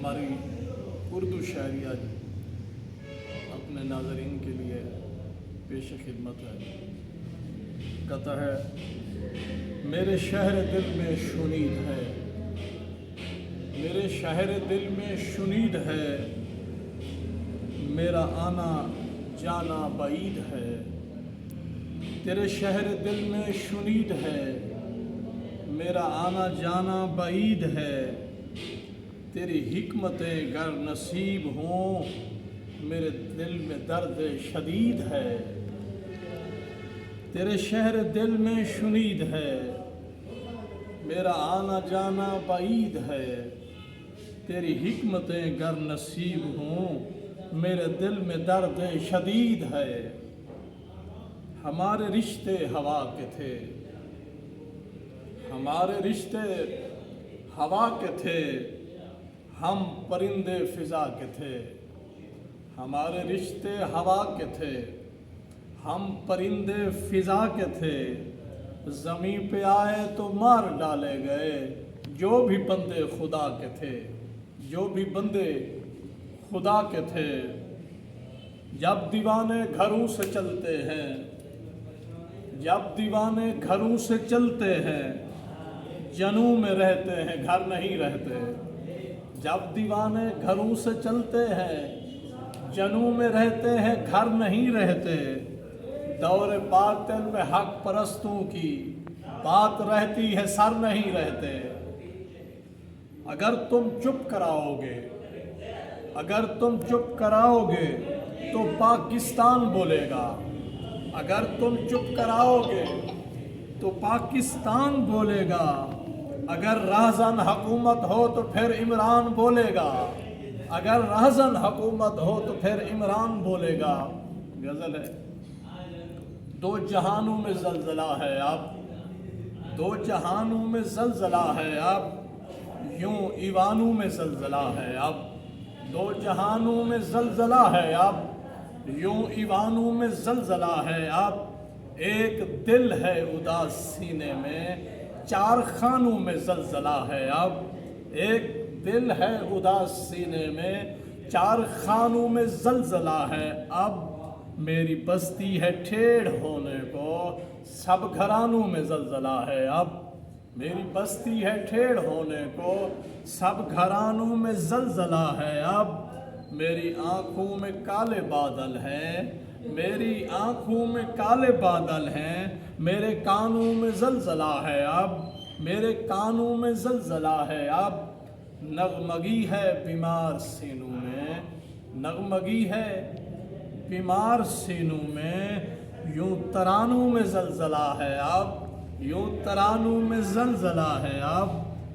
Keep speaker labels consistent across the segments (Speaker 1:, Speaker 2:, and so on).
Speaker 1: ہماری اردو شاعریہ اپنے ناظرین کے لیے پیش خدمت ہے۔ کہتا ہے میرے شہر دل میں شنید ہے، میرے شہر دل میں شنید ہے، میرا آنا جانا بعید ہے۔ تیرے شہر دل میں شنید ہے، میرا آنا جانا بعید ہے۔ تیری حکمتیں گر نصیب ہوں، میرے دل میں درد شدید ہے۔ تیرے شہر دل میں شنید ہے، میرا آنا جانا بعید ہے۔ تیری حکمتیں گر نصیب ہوں، میرے دل میں درد شدید ہے۔ ہمارے رشتے ہوا کے تھے، ہمارے رشتے ہوا کے تھے، ہم پرندے فضا کے تھے۔ ہمارے رشتے ہوا کے تھے، ہم پرندے فضا کے تھے۔ زمین پہ آئے تو مار ڈالے گئے، جو بھی بندے خدا کے تھے، جو بھی بندے خدا کے تھے۔ جب دیوانے گھروں سے چلتے ہیں، جب دیوانے گھروں سے چلتے ہیں، جنوں میں رہتے ہیں گھر نہیں رہتے۔ جب دیوانے گھروں سے چلتے ہیں، جنوں میں رہتے ہیں گھر نہیں رہتے۔ دور باطن میں حق پرستوں کی بات رہتی ہے سر نہیں رہتے۔ اگر تم چپ کراؤ گے، اگر تم چپ کراؤ گے تو پاکستان بولے گا۔ اگر تم چپ کراؤ گے تو پاکستان بولے گا۔ اگر رہزن حکومت ہو تو پھر عمران بولے گا۔ اگر رہزن حکومت ہو تو پھر عمران بولے گا۔ غزل ہے دو جہانوں میں زلزلہ ہے اب، دو جہانوں میں زلزلہ ہے اب، یوں ایوانوں میں زلزلہ ہے اب۔ دو جہانوں میں زلزلہ ہے اب، یوں ایوانوں میں زلزلہ ہے اب۔ ایک دل ہے اداس سینے میں، چار خانوں میں زلزلہ ہے اب۔ ایک دل ہے اداس سینے میں، چار خانوں میں زلزلہ ہے اب۔ میری بستی ہے ٹھیڑ ہونے کو، سب گھرانوں میں زلزلہ ہے اب۔ میری بستی ہے ٹھیڑ ہونے کو، سب گھرانوں میں زلزلہ ہے اب۔ میری آنکھوں میں کالے بادل ہیں، میری آنکھوں میں کالے بادل ہیں، میرے کانوں میں زلزلہ ہے اب۔ میرے کانوں میں زلزلہ ہے اب۔ نغمگی ہے بیمار سینوں میں، نغمگی ہے بیمار سینوں میں، یوں ترانوں میں زلزلہ ہے اب، یوں ترانوں میں زلزلہ ہے اب۔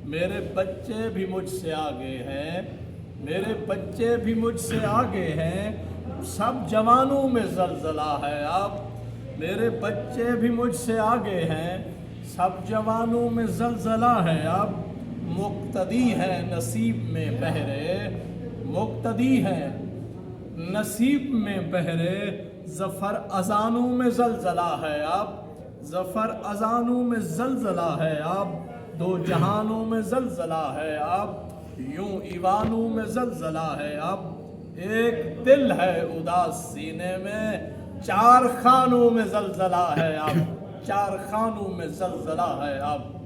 Speaker 1: میرے بچے بھی مجھ سے آگے ہیں، میرے بچے بھی مجھ سے آگے ہیں، سب جوانوں میں زلزلہ ہے اب۔ میرے بچے بھی مجھ سے آگے ہیں، سب جوانوں میں زلزلہ ہے اب۔ مقتدی ہے نصیب میں بہرے، مقتدی ہے نصیب میں بہرے، ظفر اذانوں میں زلزلہ ہے اب، ظفر اذانوں میں زلزلہ ہے اب۔ دو جہانوں میں زلزلہ ہے اب، یوں ایوانوں میں زلزلہ ہے اب۔ ایک دل ہے اداس سینے میں، چار خانوں میں زلزلہ ہے اب، چار خانوں میں زلزلہ ہے اب۔